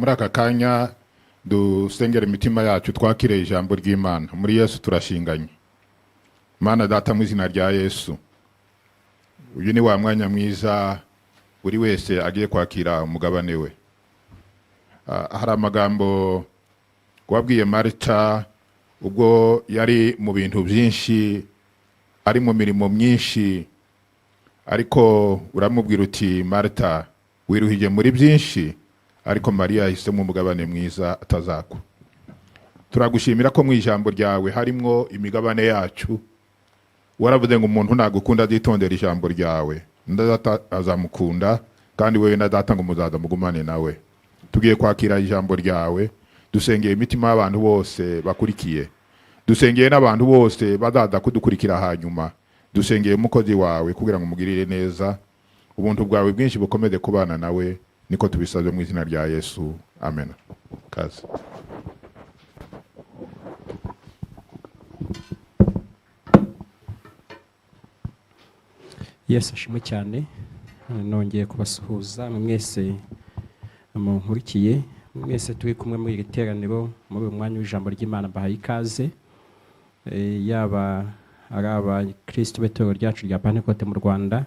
muri aka kanya dusengera imitima yacu twakire ijambo ry'Imana. Muri Yesu turashinganye. Imana Data mu izina rya Yesu. Uyu ni wa mwanya mwiza buri wese agiye kwakira umugabane we. Hari amagambo wabwiye Marita ubwo yari mu bintu byinshi, ari mu mirimo myinshi, ariko uramubwira uti Marita wiruhije muri byinshi, ariko Maria yahisemo umugabane mwiza atazakwa. Turagushimira ko mu ijambo ryawe harimo imigabane yacu. Waravuze ngo umuntu nagukunda azitondera ijambo ryawe, Data azamukunda, kandi wewe na Data ngo muzaza mugumane nawe. Tugiye kwakira ijambo ryawe, dusengeye imitima y'abantu bose bakurikiye, dusengeye n'abantu bose bazaza kudukurikira hanyuma, dusengeye umukozi wawe kugira ngo umugirire neza, ubuntu bwawe bwinshi bukomeze kubana nawe, niko tubisaze mu izina rya Yesu, amen. Kazi. Yesu ashimwe cyane. Nongeye kubasuhuza mwese munkurikiye, mwese turi kumwe muri iri teraniro muri uyu mwanya w'ijambo ry'Imana. Bahaye ikaze, yaba ari abakristo b'itorero ryacu rya Pentecote mu Rwanda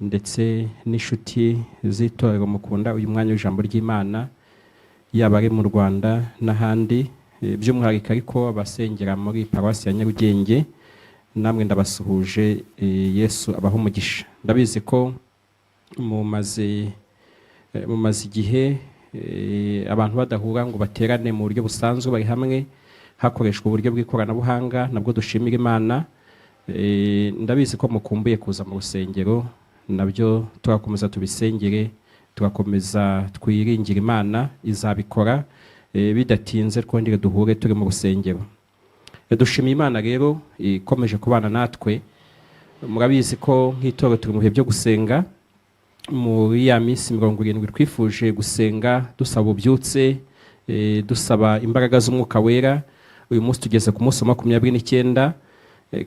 ndetse n'inshuti z'itorero mukunda uyu mwanya w'ijambo ry'Imana, yaba ari mu Rwanda n'ahandi, by'umwihariko ariko abasengera muri paruwasi ya Nyarugenge, namwe ndabasuhuje. Yesu abaho umugisha. Ndabizi ko mumaze igihe abantu badahura ngo baterane mu buryo busanzwe, bari hamwe hakoreshwa uburyo bw'ikoranabuhanga, nabwo dushimira Imana. Ndabizi ko mukumbuye kuza mu rusengero, nabyo turakomeza tubisengere, turakomeza twiringira Imana izabikora, bidatinze twongere duhure turi mu rusengero. Dushimiye Imana rero ikomeje kubana natwe. Murabizi ko nk'itorero turi mu bihe byo gusenga, muri ya minsi 70 twifuje gusenga dusaba ubyutse, dusaba imbaraga z'umwuka wera. Uyu munsi tugeze ku munsi wa 29,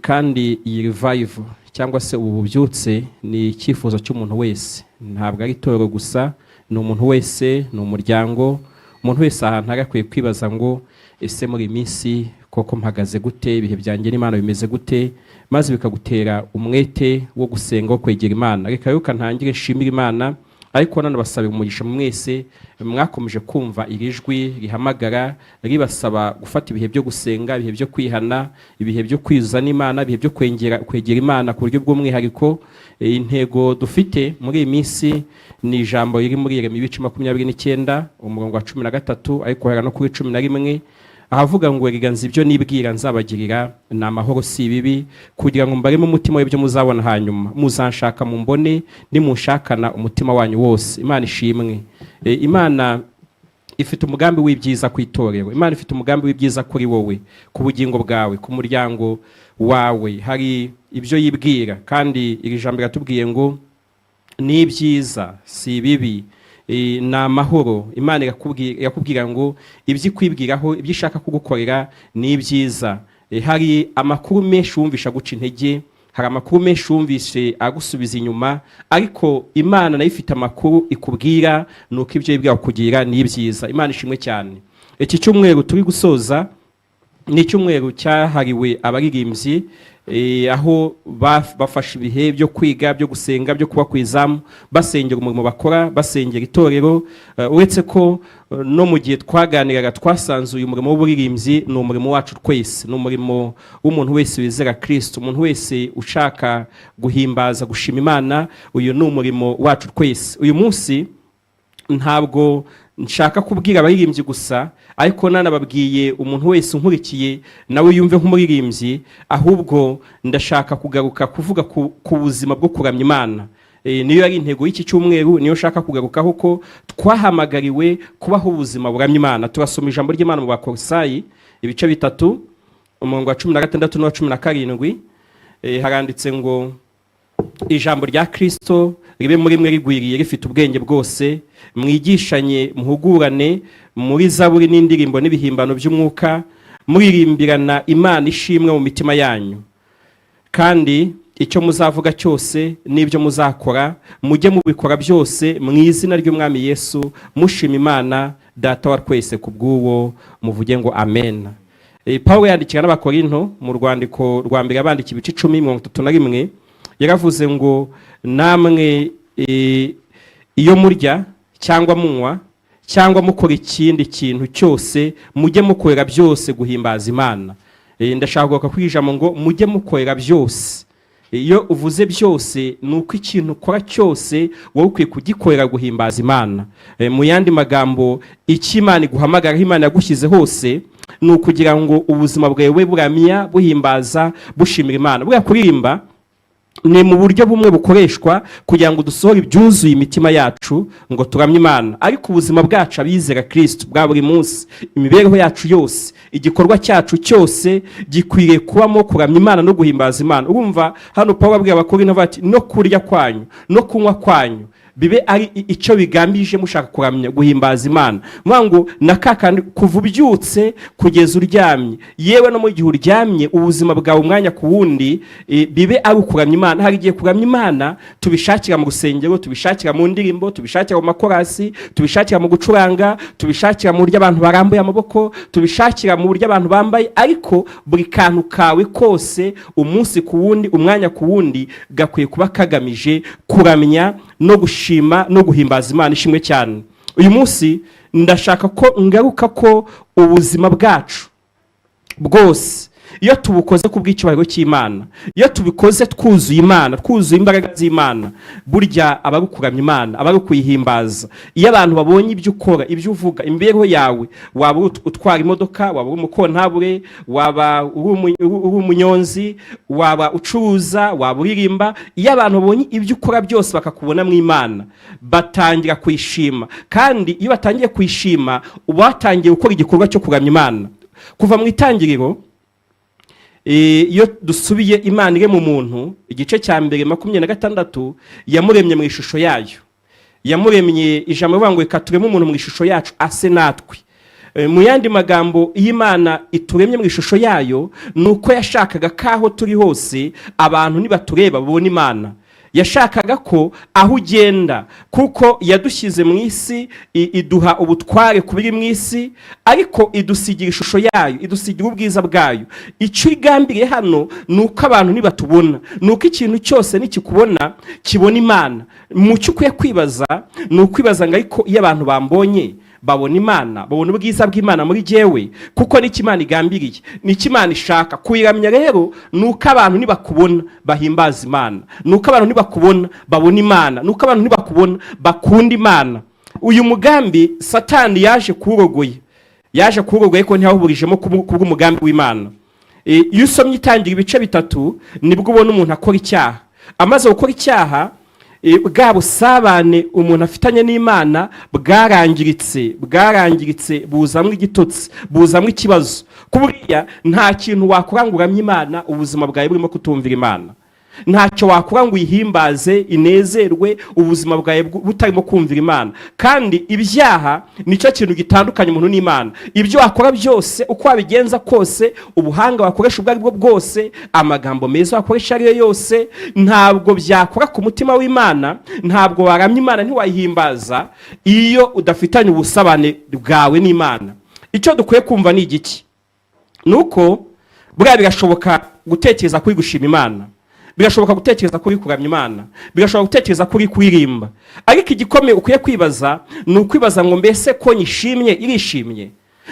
kandi iyi revive cyangwa se ubu bubyutse ni icyifuzo cy'umuntu wese, ntabwo ari itorero gusa, ni umuntu wese, ni umuryango. Umuntu wese ahantu arakwiye kwibaza ngo ese muri minsi koko mpagaze gute, ibihe byanjye n'Imana bimeze gute, maze bikagutera umwete wo gusenga, wo kwegera Imana. Reka rero ntangire nshimira Imana, ariko nanabasaba umugisha mwese mwakomeje kumva iri jwi rihamagara ribasaba gufata ibihe byo gusenga, ibihe byo kwihana, ibihe byo kwizana Imana, ibihe byo kwegera Imana ku buryo bw'umwihariko. Intego dufite muri iyi minsi ni ijambo riri muri Yeremiya 29 umurongo wa 13, ariko hera no kuri 11, ahavuga ngo riganza ibyo nibwira nzabagirira ni amahoro si ibibi, kugira ngo mbaremo umutima w'ibyo muzabona hanyuma, muzanshaka mumbone nimunshakana umutima wanyu wose. Imana ishimwe. Imana ifite umugambi w'ibyiza ku itorero. Imana ifite umugambi w'ibyiza kuri wowe, ku bugingo bwawe, ku muryango wawe. Hari ibyo yibwira, kandi iri jambo ratubwiye ngo ni ibyiza si ibibi, ni amahoro. Imana yakubwira ngo ibyo ikwibwiraho, ibyo ishaka kugukorera ni ibyiza. Hari amakuru menshi wumvisha guca intege, hari amakuru menshi wumvishe agusubiza inyuma, ariko Imana nayo ifite amakuru ikubwira, nuko ibyo yibwira kugira ni ibyiza. Imana ishimwe cyane. Iki cyumweru turi gusoza ni icyumweru cyahariwe abaririmbyi, aho bafashe ibihe byo kwiga, byo gusenga, byo kuba kwizamu, basengera umurimo bakora, basengera itorero. Uretse ko no mu gihe twaganiraga twasanze uyu murimo w'uburirimbyi ni umurimo wacu twese, ni umurimo w'umuntu wese wizera Kristo, umuntu wese ushaka guhimbaza, gushima Imana. Uyu ni umurimo wacu twese. Uyu munsi ntabwo nshaka kubwira abaririmbyi gusa, ariko nanababwiye umuntu wese unkurikiye nawe yumve nk'umuririmbyi, ahubwo ndashaka kugaruka kuvuga ku buzima bwo kuramya Imana. Niyo yari intego y'iki cyumweru, niyo shaka kugarukaho ko twahamagariwe kubaho ubuzima buramya Imana. Turasoma ijambo ry'Imana mu Bakorosayi ibice 3 umurongo wa 16 n'uwa 17. Haranditse ngo ijambo rya Kristo ribe muri mwe rigwiriye, rifite ubwenge bwose, mwigishanye, muhugurane muri zaburi n'indirimbo n'ibihimbano by'umwuka, muririmbirirana Imana ishimwe mu mitima yanyu. Kandi icyo muzavuga cyose n'ibyo muzakora mujye mubikora byose mu izina ry'Umwami Yesu mushima Imana Data wa twese ku bw'uwo muvuge ngo amen. Paulo yandikira n'Abakorinto mu rwandiko rwa mbere abandika ibice 10:31 yaravuze ngo namwe iyo murya cyangwa munywa cyangwa mukora ikindi kintu cyose mujye mukorera byose guhimbaza Imana. Ndashaka kuvuga ku ijambo ngo mujye mukorera byose. Iyo uvuze byose nuko ikintu ukora cyose wowe ukwiye kugikorera guhimbaza Imana. Mu yandi magambo Imana iguhamagara, Imana yagushyize hose ni ukugira ngo ubuzima bwawe buramya buhimbaza bushimira Imana. Bwa kuririmba ni mu buryo bumwe bukoreshwa kugira ngo dusohore ibyuzuye imitima yacu ngo turamye Imana. Ariko ubuzima bwacu abizera Kristo bwa buri munsi, imibereho yacu yose, igikorwa cyacu cyose gikwiriye kubamo kuramya Imana no guhimbaza Imana. Urumva hano Paulo abwira Abakorinto bati no kurya kwanyu no kunywa kwanyu bibe ari icyo bigambije mushaka kuramya guhimbaza Imana. Mwango nakakandi kuva ubyutse kugeza uryamye, yewe no mu gihe uryamye ubuzima bwawe umwanya ku wundi bibe ari ukuramya Imana. Hari igihe kuramya Imana tubishakira mu rusengero, tubishakira mu ndirimbo, tubishakira mu makorasi, tubishakira mu gucuranga, tubishakira mu buryo abantu barambuye amaboko, tubishakira mu buryo abantu bambaye, ariko buri kantu kawe kose umunsi ku wundi umwanya ku wundi gakwiye kuba kagamije kuramya no gushima no guhimbaza Imana. Ishimwe cyane. Uyu munsi ndashaka ko ngaruka ko ubuzima bwacu bwose iyo tubukoze kubw'icyubahiro cy'Imana, iyo tubikoze twuzuye Imana, twuzuye imbaraga z'Imana, burya abari kuramya Imana, abari kuyihimbaza. Iyo abantu babonye ibyo ukora, ibyo uvuga, imibereho yawe, waba utwara imodoka, waba uri umukontabure, waba uri umunyonzi, waba ucuruza, waba uririmba, iyo abantu babonye ibyo ukora byose bakakubona mu Imana, batangira kwishima. Kandi iyo batangiye kwishima uba watangiye gukora igikorwa cyo kuramya Imana. Kuva mu itangiriro iyo dusubiye Imana ire mu muntu, igice cya mbere 26 yamuremye mu ishusho yayo. Yamuremye, ijambo rivuga ngo ikaturema umuntu mu ishusho yacu ase natwe. Mu yandi magambo Imana ituremye mu ishusho yayo nuko yashakaga kaho turi hose abantu nibatureba babona Imana. Yashakaga ko aho ugenda, kuko yadushyize mu isi iduha ubutware kubiri mu isi, ariko idusigira ishusho yayo, idusigira ubwiza bwayo. Icyo igambiriye hano nuko abantu nibatubona, nuko ikintu cyose nikikubona kibona Imana. Mu cyo ukwiye kwibaza ni ukwibaza ngo ariko iyo abantu bambonye babona Imana, babona ubwiza bw'Imana muri jewe, kuko n'iki Imana igambiriye, n'iki Imana ishaka. Kuyiramya rero nuko abantu nibakubona bahimbaza Imana, nuko abantu nibakubona babona Imana, nuko abantu nibakubona bakunda Imana. Uyu mugambi Satani yaje kurogoye ko ntiyahuburijemo kubw'umugambi w'Imana. Iyo usomye itangira ibice 3 nibwo ubona umuntu akora icyaha. Amaze gukora icyaha, bwa busabane umuntu afitanye n'Imana bwarangiritse buzamwe igitotsi, buzamwe ikibazo. Kuburiya nta kintu wakora ngo uramye Imana ubuzima bwawe burimo kutumvira Imana. Ntacyo wakora ngo uyihimbaze inezerwe ubuzima bwawe butarimo kumvira Imana. Kandi ibyaha nicyo kintu gitandukanye umuntu n'Imana. Ibyo wakora byose uko wabigenza kose, ubuhanga wakoresha ubwo aribwo bwose, amagambo meza wakoresha ariyo yose, ntabwo byakora ku mutima w'Imana. Ntabwo waramya Imana, ntiwayihimbaza iyo udafitanye ubusabane bwawe n'Imana. Icyo dukwiye kumva ni igiki? Nuko buriya birashoboka gutekereza kuri gushima Imana, birashoboka gutekereza kuri kuramya Imana, birashoboka gutekereza kuri kuririmba, ariko igikomeye ukwiye kwibaza ni ukwibaza ngo mbese ko nyishimye irishimye?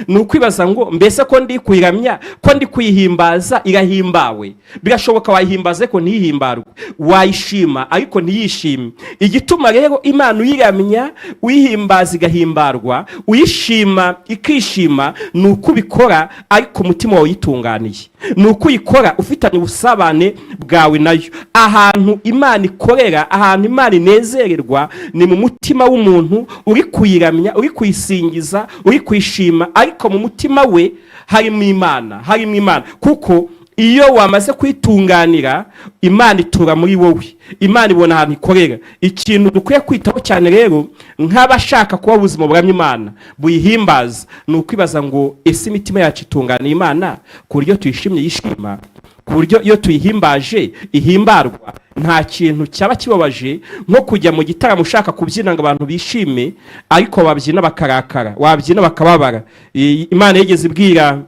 Ni ukwibaza ngo mbese ko ndi kuyiramya, ko ndi kuyihimbaza irahimbawe? Birashoboka wayihimbaze ko ntihimbarwe, wayishima ariko ntiyishime. Igituma rero Imana uyiramya, uyihimbaza igahimbarwa, uyishima ikishima, ni uko ubikora ariko umutima wawe uyitunganiye, ni uko uyikora ufitanye ubusabane bwawe nayo. Ahantu Imana ikorera, ahantu Imana inezererwa ni mu mutima w'umuntu uri kuyiramya, uri kuyisingiza, uri kuyishima, ariko mu mutima we harimo Imana. Kuko iyo wamaze kwitunganira, Imana itura muri wowe, Imana ibona ahantu ikorera. Ikintu dukwiye kwitaho cyane rero nk'abashaka kuba ubuzima buramya Imana buyihimbaza, ni ukwibaza ngo ese imitima yacu itunganiye Imana ku buryo tuyishimye yishima, ku buryo iyo tuyihimbaje ihimbarwa nta kintu cyaba kibabaje nko kujya mu gitaramo ushaka kubyina ngo abantu bishime ariko babyina bakarakara, wabyina bakababara. Imana yigeze ibwira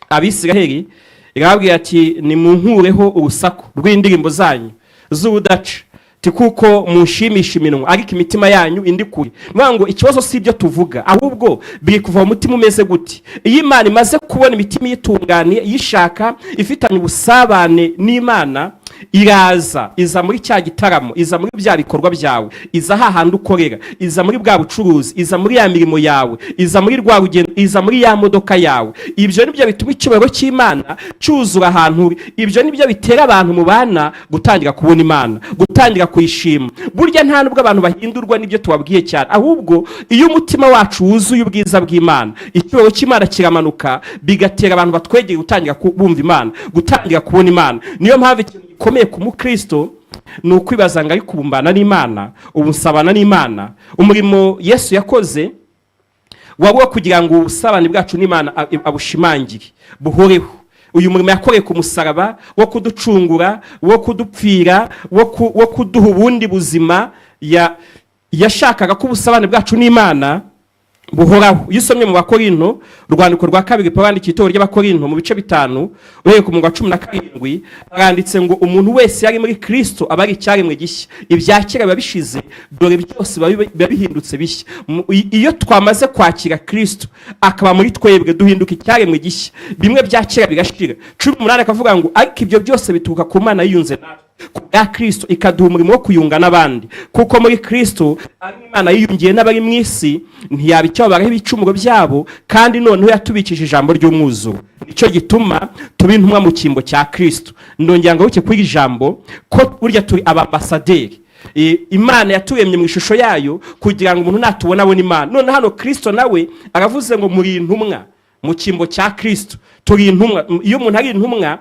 Abisiraheli irababwira ati nimunkureho urusaku rw'indirimbo zanyu z'ubudaca kuko mushimisha iminwa ariko imitima yanyu indi kure. Ngo ikibazo si ibyo tuvuga ahubwo biri kuva mu mutima umeze gute. Iyo Imana imaze kubona imitima yitunganiye yishaka ifitanye ubusabane n'Imana, iraza iza muri cya gitaramo, iza muri bya bikorwa byawe, iza hahandi ukorera, iza muri bwa bucuruzi, iza muri ya mirimo yawe, iza muri rwa rugendo, iza muri ya modoka yawe. Ibyo nibyo bituma icyubahiro cy'Imana cyuzura ahantu uri. Ibyo nibyo bitera abantu mu bana gutangira kubona Imana, gutangira kuyishima. Burya nta nubwo abantu bahindurwa n'ibyo tubabwiye cyane, ahubwo iyo umutima wacu wuzuye ubwiza bw'Imana, icyubahiro cy'Imana kiramanuka bigatera abantu batwegeye gutangira kubumva Imana, gutangira kubona Imana. Niyo mpamvu ikintu gikomeye ku mukristo ni ukwibaza ngo ari kubumbana n'Imana, ubusabana n'Imana. Umurimo Yesu yakoze wabo kugira ngo ubusabane bwacu n'Imana abushimangire buhoreho. Uyu murimo yakoreye ku musaraba wo kuducungura, wo kudupfira, wo kuduha ubundi buzima, yashakaga ko ubusabane bwacu n'Imana buhoraho. Iyo usomye mu Bakorinto, urwandiko rwa 2 Pawulo yandikiye itorero ry'Abakorinto mu bice 5 uhereye ku murongo wa 17 aranditse ngo umuntu wese yari muri Kristo aba ari icyaremwe gishya, ibya kera biba bishize dore byose biba bihindutse bishya. Iyo twamaze kwakira Kristo akaba muri twebwe duhinduka icyaremwe gishya, bimwe bya kera bigashira. 18 akavuga ngo ariko ibyo byose bituruka ku Mana yiyunze natwe kubwa Kristo ikaduha umurimo wo kuyunga n'abandi, kuko muri Kristo ari Imana yiyungiye n'abari mu isi ntiyabicabaraho ibicumuro byabo, kandi noneho yatubikije ijambo ry'umwuzuro. Nicyo gituma tuba intumwa mu cyimbo cya Kristo. Ndongera ngo kuri ijambo ko burya turi abambasaderi. Imana yaturemye mu ishusho yayo kugira ngo umuntu natubona abone Imana. None hano Kristo nawe aravuze ngo muri intumwa mu cyimbo cya Kristo. Turi intumwa. Iyo umuntu ari intumwa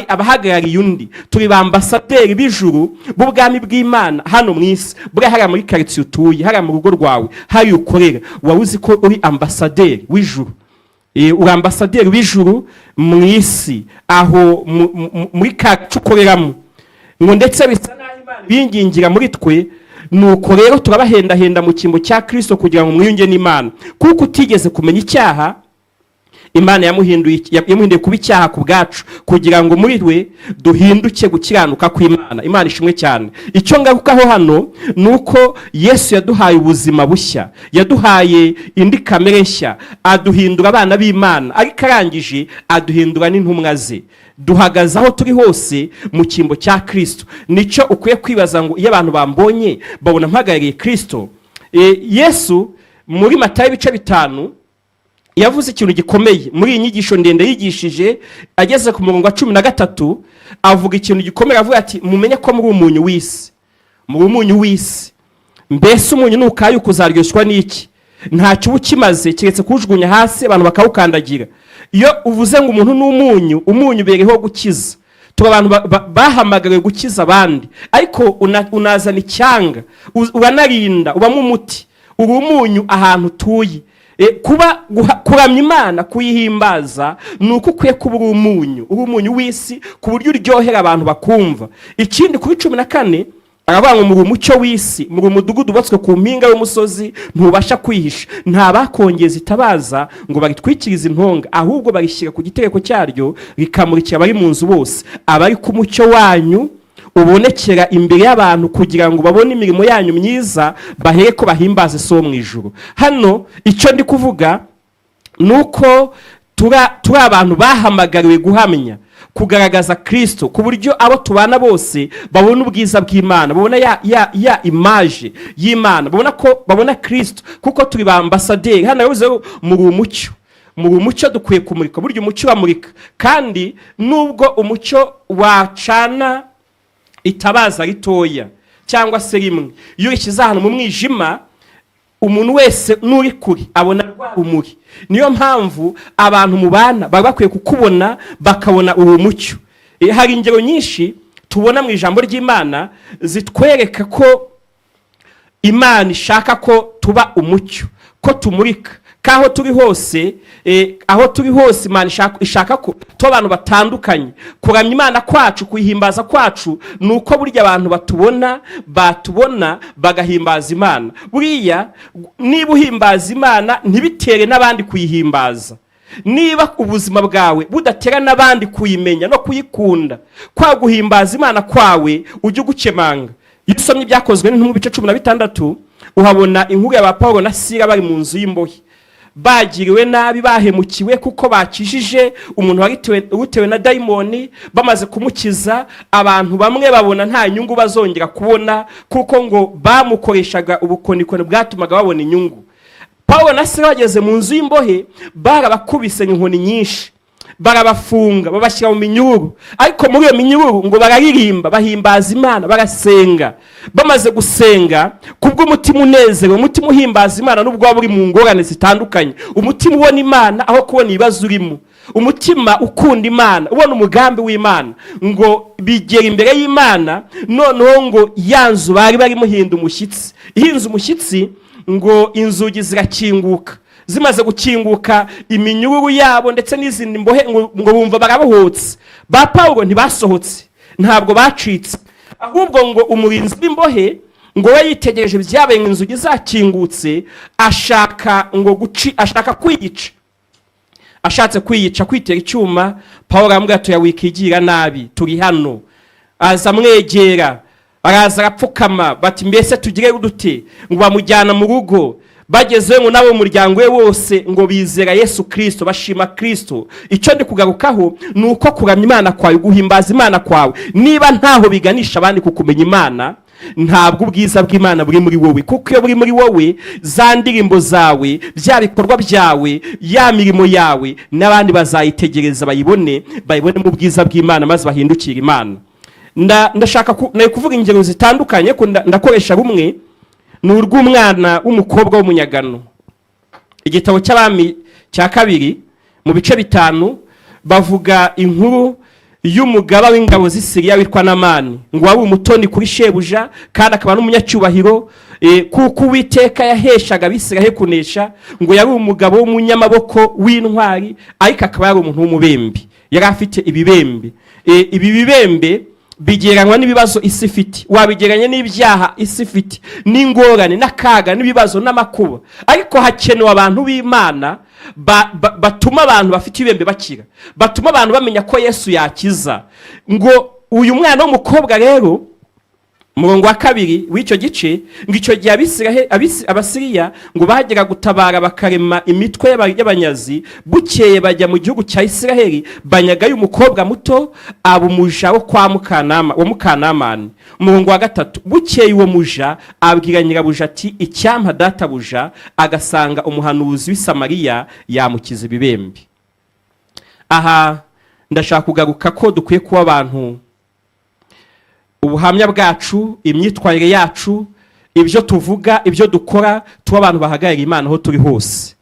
abahagarariye undi. Turi bambasaderi b'ijuru b'ubwami bw'Imana hano mu isi. Bwa hari muri quartier utuye, hari mu rugo rwawe, hari ukorera, wawuzi ko uri ambasaderi w'ijuru. Uri ambasaderi w'ijuru mu isi aho muri kacu ukoreramo. Ngo ndetse bisa naho Imana bingingira muri twe, nuko rero turabahendahenda mu cyimbo cya Kristo kugira ngo mwiyunge n'Imana. Kuko utigeze kumenya icyaha, Imana yamuhinduye kuba icyaha ku bwacu kugira ngo muri we duhinduke gukiranuka kw'Imana. Imana ishimwe cyane. Icyo ngarukaho hano nuko Yesu yaduhaye ubuzima bushya, yaduhaye indi kamere nshya, aduhindura abana b'Imana, ariko arangije aduhindura n'intumwa ze. Duhagaze aho turi hose mu cyimbo cya Kristo. Nicyo ukwiye kwibaza ngo iyo abantu bambonye babona mpagarariye Kristo. Yesu muri Matayo ibice 5 yavuze ikintu gikomeye muri iyi nyigisho ndende yigishije. Ageze ku murongo wa 13 avuga ikintu gikomeye, avuga ati mumenye ko muri umunyu w'isi. Muri umunyu w'isi. Mbese umunyu nukaye kuzaryoshwa n'iki? Ntacyo ubukimaze kiretse kujugunya hasi abantu bakawukandagira. Iyo uvuze ngo umuntu n'umunyu, umunyu bereho gukiza. Tuba abantu bahamagariwe gukiza abandi, ariko unazana icyanga, uranarinda, ubamo umuti. Uri umunyu ahantu utuye. Kuramya Imana, kuyihimbaza, nuko ukwiye kuba uri umunyu w'isi ku buryo uryohera abantu bakumva. Ikindi kuri 14 aravuga ngo muri umucyo w'isi, muri umudugudu ubatswe ku mpinga y'umusozi ntubasha kwihisha. Nta bakongeza itabaza ngo baritwikirize intonga, ahubwo barishyira ku gitereko cyaryo rikamurikira abari mu nzu bose. Abari ku mucyo wanyu ubonekera imbere y'abantu kugira ngo babone imirimo yanyu myiza, bahere ko bahimbaze so mu ijuru. Hano icyo ndi kuvuga nuko turi abantu bahamagariwe guhamya, kugaragaza Kristo ku buryo abo tubana bose babona ubwiza bw'Imana, babona ya image y'Imana, babona Kristo, kuko turi ba ambasaderi. Hano yavuze muri umucyo dukwiye kumurika. Burya umucyo wamurika, kandi nubwo umucyo wacana itabaza ritoya cyangwa se rimwe, iyo ishyize ahantu mu mwijima, umuntu wese n'uri kuri abona rwa rumuri. Niyo mpamvu abantu mu bana baba bakwiye kukubona bakabona uwo mucyo. Hari ingero nyinshi tubona mu ijambo ry'Imana zitwereka ko Imana ishaka ko tuba umucyo, ko tumurika, kaho turi hose aho turi hose Imana ishaka ko to abantu batandukanye kuramya Imana kwacu kuyihimbaza kwacu nuko burya abantu batubona bagahimbaza Imana. Buriya niba uhimbaza Imana ntibitere n'abandi kuyihimbaza, niba ubuzima bwawe budatera n'abandi kuyimenya no kuyikunda, kwa guhimbaza Imana kwawe ujye gukemanga. Iyo usomye ibyakozwe n'intumwa bice 16 uhabona inkuru ya Paulo na Sila bari mu nzu y'imbohe, bagiriwe nabi, bahemukiwe kuko bakijije umuntu waritewe na daimoni. Bamaze kumukiza, abantu bamwe babona nta nyungu bazongera kubona kuko ngo bamukoreshaga ubukonikoni bwatumaga babona inyungu. Paulo na Sila bageze mu nzu y'imbohe, barabakubise inkoni nyinshi, barabafunga, babashyira mu minyururu. Ariko muri iyo minyururu ngo bararirimba, bahimbaza Imana, barasenga. Bamaze gusenga kubw'umutima unezero, umutima uhimbaza Imana nubwo waba uri mu ngorane zitandukanye, umutima ubona Imana aho kubona ibibazo urimo, umutima ukunda Imana, ubona umugambi w'Imana, ngo bigera imbere y'Imana. Noneho ngo yanzu bari barimo hinda umushyitsi, ihinze umushyitsi ngo inzugi zirakinguka. Zimaze gukinguka iminyururu yabo ndetse n'izindi mbohe ngo bumva barabohotse. Ba Paulo ntibasohotse, ntabwo bacitse, ahubwo ngo umurinzi w'imbohe ngo we yitegereje byabaye ngo inzugi zakingutse, ashaka kwiyica. Ashatse kwiyica, kwitera icyuma, Paulo aramubwira ati wikigira nabi, turi hano. Aza amwegera, araza arapfukama, bati mbese tugire dute? Ngo bamujyana mu rugo. Bagezeyo ngo nabo umuryango we wose ngo bizera Yesu Kristo, bashima Kristo. Icyo ndi kugarukaho nuko kuramya Imana kwawe, guhimbaza Imana kwawe, niba ntaho biganisha abandi kukumenya Imana, ntabwo ubwiza bw'Imana buri muri wowe. Kuko iyo buri muri wowe, za ndirimbo zawe, bya bikorwa byawe, ya mirimo yawe, n'abandi bazayitegereza bayibone mu bwiza bw'Imana, maze bahindukira Imana. Ndashaka kuvuga ingero zitandukanye, ndakoresha rumwe ni urw'umwana w'umukobwa w'umunyagano. Igitabo cy'Abami cya 2 mu bice 5 bavuga inkuru y'umugaba w'ingabo z'Isiriya witwa Namani, ngo wari umutoni kuri shebuja kandi akaba n'umunyacyubahiro, kuko Uwiteka yaheshaga Abisirayeli kunesha. Ngo yari umugabo w'umunyamaboko w'intwari, ariko akaba yari umuntu w'umubembe, yari afite ibibembe. Ibi bibembe bigereranywa n'ibibazo isi ifite, wabigereranya n'ibyaha isi ifite, n'ingorane n'akaga n'ibibazo n'amakuba. Ariko hakenewe abantu b'Imana batuma abantu bafite ibembe bakira, batuma abantu bamenya ko Yesu yakiza. Ngo uyu mwana w'umukobwa rero, murongo wa 2 w'icyo gice, ngo icyo gihe Abasiriya ngo bahagera gutabara bakarema imitwe y'abanyazi. Bukeye bajya mu gihugu cya Isiraheli, banyagayo umukobwa muto, aba umuja wo kwa Mukanamani. Murongo wa 3, bukeye uwo muja abwira nyirabuja ati icyampa databuja agasanga umuhanuzi w'i Samariya yamukiza ibibembe. Aha ndashaka kugaruka ko dukwiye kuba abantu, ubuhamya bwacu, imyitwarire yacu, ibyo tuvuga, ibyo dukora, tuba abantu bahagarariye Imana aho turi hose.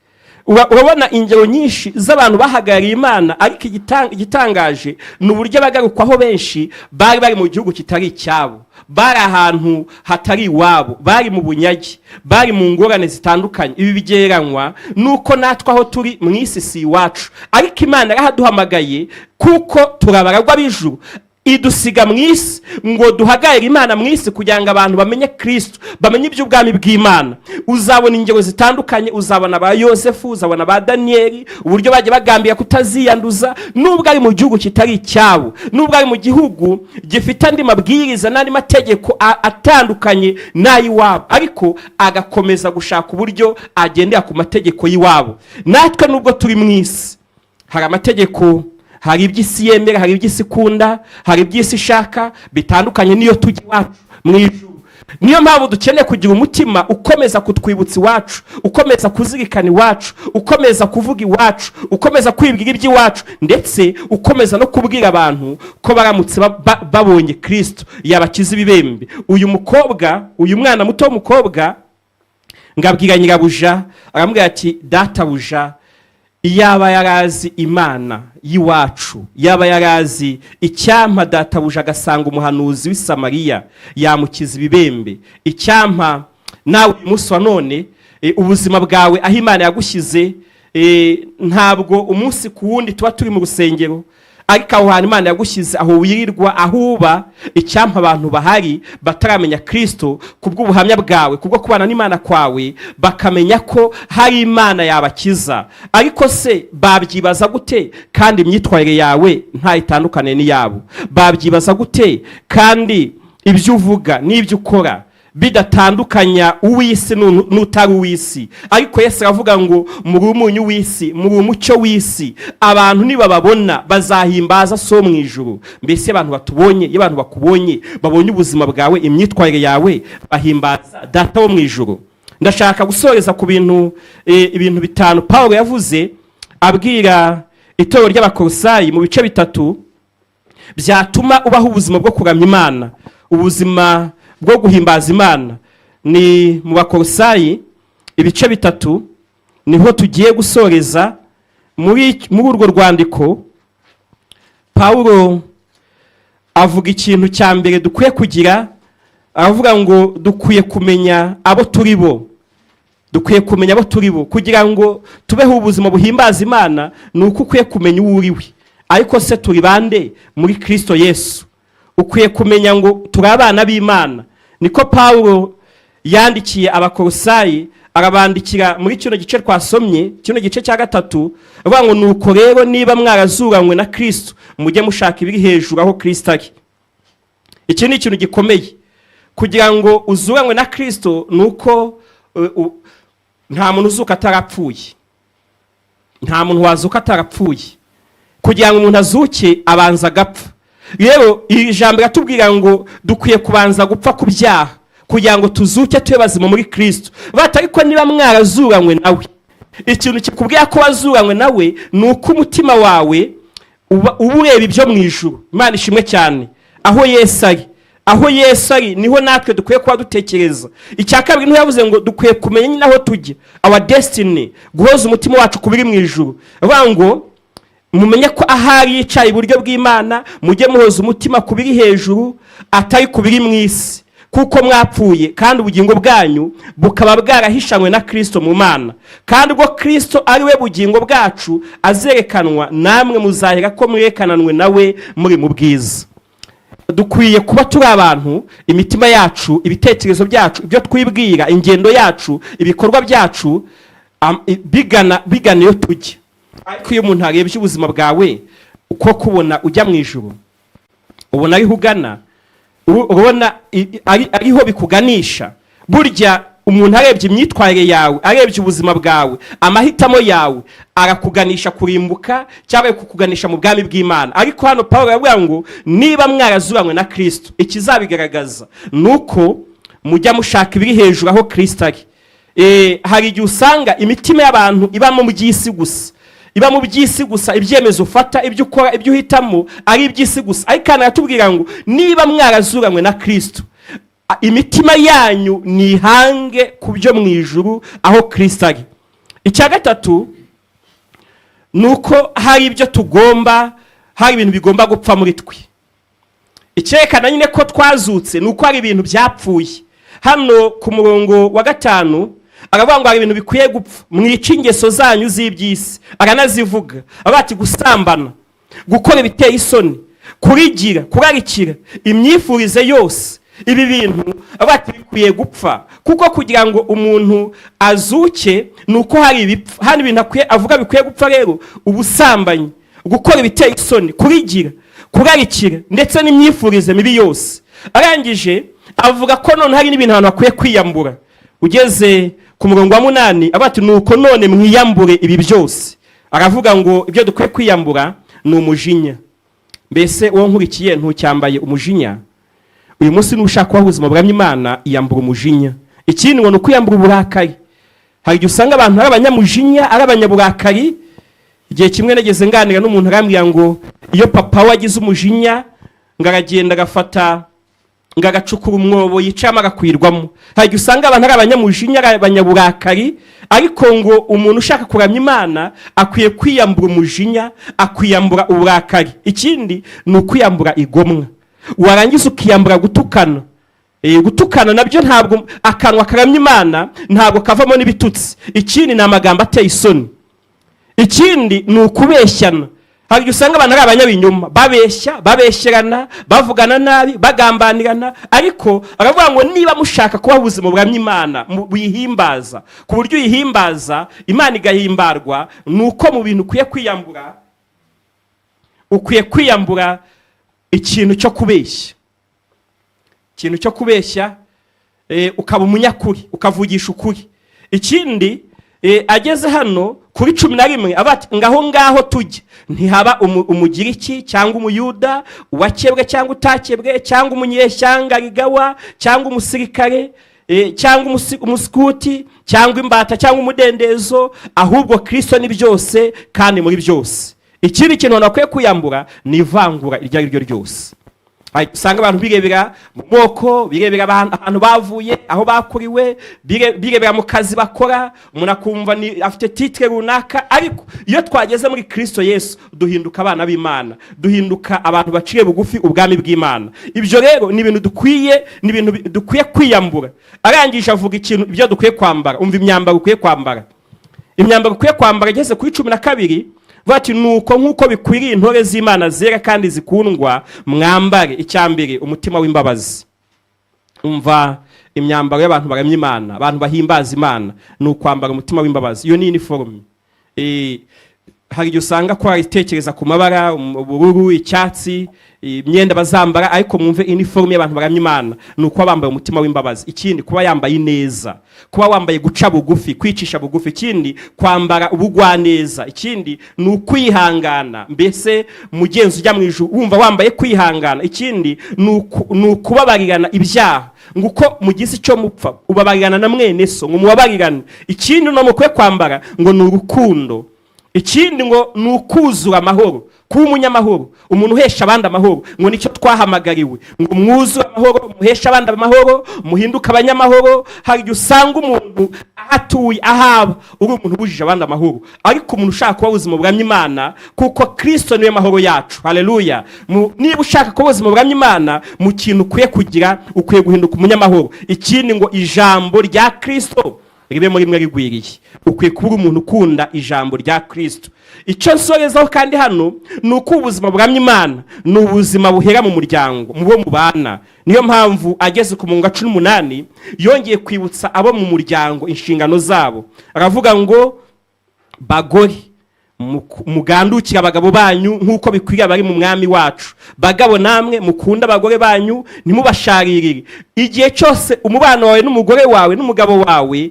Urabona ingero nyinshi z'abantu bahagarariye Imana, ariko igitangaje ni uburyo bagarukwaho benshi bari mu gihugu kitari icyabo, bari ahantu hatari iwabo, bari mu bunyage, bari mu ngorane zitandukanye. Ibi bigereranywa nuko natwe aho turi mu isi si iwacu, ariko Imana yarahaduhamagaye kuko turabaragwa b'ijuru, idusiga mu isi ngo duhagarire Imana mu isi kugira ngo abantu bamenye Kristo, bamenye iby'ubwami bw'Imana. Uzabona ingero zitandukanye, uzabona ba Yosefu, uzabona ba Danieli, uburyo bagiye bagambira kutaziyanduza, nubwo ari mu gihugu kitari icyabo, nubwo ari mu gihugu gifite andi mabwiriza n'andi mategeko atandukanye n'ay'iwabo, ariko agakomeza gushaka uburyo agendera ku mategeko y'iwabo. Natwe nubwo turi mu isi, hari amategeko, hari iby'isi yemera, hari iby'isi ikunda, hari iby'isi ishaka, bitandukanye niyo tujya iwacu mu ijuru. Niyo mpamvu dukeneye kugira umutima ukomeza kutwibutsa iwacu, ukomeza kuzirikana iwacu, ukomeza kuvuga iwacu, ukomeza kwibwira iby'iwacu, ndetse ukomeza no kubwira abantu ko baramutse babonye Kristo yabakiza ibibembe. Uyu mwana muto w'umukobwa ngabwira nyirabuja, aramubwira ati databuja, iyaba yarazi Imana y'iwacu, yaba yarazi icyampa databuja agasanga umuhanuzi w'i Samariya yamukiza ibibembe, icyampa nawe umunsi wa none ubuzima bwawe aho Imana yagushyize, ntabwo umunsi ku wundi tuba turi mu rusengero, ariko aho hantu Imana yagushyize, aho wirirwa, aho uba, icyampa abantu bahari bataramenya Kristo kubw'ubuhamya bwawe, kubwo kubana n'Imana kwawe, bakamenya ko hari Imana yabakiza. Ariko se babyibaza gute kandi imyitwarire yawe nta itandukane n'iyabo? Babyibaza gute kandi ibyo uvuga n'ibyo ukora bidatandukanya uw'isi n'utari uw'isi? Ariko Yesu aravuga ngo muri umunyu w'isi, muri umucyo w'isi, abantu nibababona bazahimbaza so mu ijuru. Mbese abantu batubonye, iyo abantu bakubonye, babonye ubuzima bwawe, imyitwarire yawe, bahimbaza Data wo mu ijuru. Ndashaka gusoreza ku bintu bitanu Paulo yavuze abwira itorero ry'Abakorosayi mu bice bitatu byatuma ubaho ubuzima bwo kuramya Imana, ubuzima bwo guhimbaza Imana. Ni mu Bakorosayi ibice bitatu niho tugiye gusoreza. Muri urwo rwandiko Paulo avuga ikintu cya mbere dukwiye kugira, avuga ngo dukwiye kumenya abo turi bo. Dukwiye kumenya abo turi bo kugira ngo tubeho ubuzima buhimbaza Imana. Ni uko ukwiye kumenya uwo uriwe. Ariko se turi bande muri Kristo Yesu? Ukwiye kumenya ngo turi abana b'Imana. Niko Paulo yandikiye Abakorosayi, arabandikira muri kino gice twasomye, kino gice cya gatatu, avuga ngo nuko rero niba mwarazuranywe na Kristo, mujye mushaka ibiri hejuru aho Kristo ari. Iki ni ikintu gikomeye. Kugira ngo uzuranywe na Kristo nuko nta muntu uzuka atarapfuye. Nta muntu wazuka atarapfuye. Kugira ngo umuntu azuke abanza gapfa. Rero iri jambo ratubwira ngo dukwiye kubanza gupfa ku byaha kugira ngo tuzuke tube bazima muri Kristo. Ariko niba mwarazuranywe nawe, ikintu kikubwira ko wazuranywe nawe nuko umutima wawe uba ureba ibyo mu ijuru. Imana ishimwe cyane. Aho Yesu ari, aho Yesu ari niho natwe dukwiye kuba dutekereza. Icya kabiri niho yavuze ngo dukwiye kumenya nyine aho tujya, our destiny, guhoza umutima wacu kubiri mu ijuru. Avuga ngo mumenye ko ahari yicaye iburyo bw'Imana, mujye muhoza umutima kubiri hejuru atari kubiri mu isi, kuko mwapfuye kandi ubugingo bwanyu bukaba bwarahishanywe na Kristo mu Mana. Kandi ubwo Kristo ari we bugingo bwacu azerekanwa, namwe muzahera ko mwerekananwe nawe muri mu bwiza. Dukwiye kuba turi abantu, imitima yacu, ibitekerezo byacu, ibyo twibwira, ingendo yacu, ibikorwa byacu bigana iyo tujya. Ariko iyo umuntu arebye ubuzima bwawe uko kubona ujya mu ijuru, ubona ariho ugana, ubona ariho bikuganisha. Burya umuntu arebye imyitwarire yawe, arebye ubuzima bwawe, amahitamo yawe, arakuganisha kurimbuka cyangwa kukuganisha mu bwami bw'Imana. Ariko hano Paulo yavuga ngo niba mwarazuranywe na Kristo, ikizabigaragaza nuko mujya mushaka ibiri hejuru aho Kristo ari. Hari igihe usanga imitima y'abantu iba mu by'isi gusa, iba mu by'isi gusa, ibyemezo ufata, ibyo ukora, ibyo uhitamo ari iby'isi gusa. Ariko aratubwira ngo niba mwarazuranywe na Kristo, imitima yanyu nihange ku byo mu ijuru aho Kristo ari. Icya gatatu nuko hari ibyo tugomba, hari ibintu bigomba gupfa muri twe. Icyerekana nyine ko twazutse nuko hari ibintu byapfuye. Hano ku murongo wa 5 aravuga ngo hari ibintu bikwiye gupfa. Mwica ingeso zanyu z'iby'isi. Aranazivuga abati gusambana, gukora ibiteye isoni, kurigira, kurarikira, imyifurize yose. Ibi bintu abati bikwiye gupfa, kuko kugira ngo umuntu azuke nuko hari ibipfa. Hano ibintu avuga bikwiye gupfa rero: ubusambanyi, gukora ibiteye isoni, kurigira, kurarikira, ndetse n'imyifurize mibi yose. Arangije avuga ko none hari n'ibintu abantu bakwiye kwiyambura. Ugeze ku murongo wa 8 abati nuko none mwiyambure ibi byose. Aravuga ngo ibyo dukwiye kwiyambura ni umujinya. Mbese uwo nkurikiye ntucyambaye umujinya? Uyu munsi nushaka ubuzima bwa Imana, iyambura umujinya. Ikindi ngo nuko yambura uburakari. Hari igihe usanga abantu ari abanyamujinya, ari abanyaburakari. Igihe kimwe nageze nganira n'umuntu arambwira ngo iyo papa wagize umujinya ngaragenda gafata ngagacukura umwobo yicama agakwirwamo. Hari igihe usanga abantu ari abanyamujinya, ari abanyaburakari. Ariko ngo umuntu ushaka kuramya Imana akwiye kwiyambura umujinya, akwiyambura uburakari. Ikindi ni ukwiyambura igomwa. Warangiza ukiyambura gutukana, gutukana nabyo ntabwo akanwa karamya Imana ntabwo kavamo n'ibitutsi. Ikindi ni amagambo ateye isoni. Ikindi ni ukubeshyana. Hari usanga abantu ari abanyabinyoma, babeshyerana, bavugana nabi, bagambanirana, ariko aravuga ngo niba mushaka kuba ubuzima buramya Imana buyihimbaza, ku buryo uyihimbaza Imana igahimbarwa, nuko mu bintu ukwiye kwiyambura ikintu cyo kubeshya. Ikintu cyo kubeshya, ukaba umunyakuri, ukavugisha ukuri. Ikindi ageze hano kuri 11 abati ngaho tujye, ntihaba umugiriki cyangwa umuyuda, uwakebwe cyangwa utakebwe, cyangwa umunyeshyanga rigawa cyangwa umusirikare, cyangwa umuskuti cyangwa imbata cyangwa umudendezo, ahubwo Kristo ni byose kandi muri byose. Ikindi kintu nakwiye kuyambura ni ivangura iryo ari ryo ryose. Usanga abantu birebera mu moko, birebera ahantu bavuye, aho bakuriwe, birebera mu kazi bakora, umuntu akumva ni afite titre runaka, ariko iyo twageze muri Kristo Yesu duhinduka abana b'Imana, duhinduka abantu baciye bugufi ubwami bw'Imana. Ibyo rero ni ibintu dukwiye kwiyambura. Arangije avuga ikintu ibyo dukwiye kwambara. Umva imyambaro ukwiye kwambara. Imyambaro ukwiye kwambara ageze kuri 12 bati nuko nkuko bikwiriye intore z'Imana zera kandi zikundwa, mwambare icyambere umutima w'imbabazi. Umva imyambaro y'abantu baramya Imana, abantu bahimbaza Imana, nukwambara umutima w'imbabazi. Iyo ni uniforme. Hari igihe usanga ko aritekereza ku mabara, ubururu, icyatsi, imyenda bazambara, ariko mwumve uniforme y'abantu baramya Imana nuko bambaye umutima w'imbabazi. Ikindi kuba yambaye neza, kuba wambaye guca bugufi, kwicisha bugufi. Ikindi kwambara ubugwaneza. Ikindi ni ukwihangana, mbese mugenzi ujya mu ijuru wumva wambaye kwihangana. Ikindi ni ukubabarirana ibyaha, nguko mugize icyo mupfa ubabarirana na mwene so ngo mubabarirane. Ikindi no mukwiye kwambara ngo ni urukundo. Ikindi ngo ni ukuzura amahoro, kuba umunyamahoro, umuntu uhesha abandi amahoro, ngo nicyo twahamagariwe, ngo mwuzure amahoro, muhesha abandi amahoro, muhinduka abanyamahoro. Hari usanga umuntu ahatuye ahaba uri umuntu ubujije abandi amahoro, ariko umuntu ushaka kuba ubuzima buramya Imana, kuko Kristo niwe mahoro yacu. Haleluya. Niba ushaka kuba ubuzima buramya Imana, mu kintu ukwiye kugira, ukwiye guhinduka umunyamahoro. Ikindi ngo ijambo rya Kristo ribe muri mwe rigwiriye. Ukwiye kuba umuntu ukunda ijambo rya Kristo. Icyo nsorezaho kandi hano ni uko ubuzima buramya Imana ni ubuzima buhera mu muryango, mu bo mubana. Niyo mpamvu ageze ku munga 18 yongeye kwibutsa abo mu muryango inshingano zabo. Aravuga ngo bagore mugandukira abagabo banyu nkuko bikwiriye bari mu mwami wacu. Bagabo namwe mukunda abagore banyu, ntimubasharirire. Igihe cyose umubano wawe n'umugore wawe n'umugabo wawe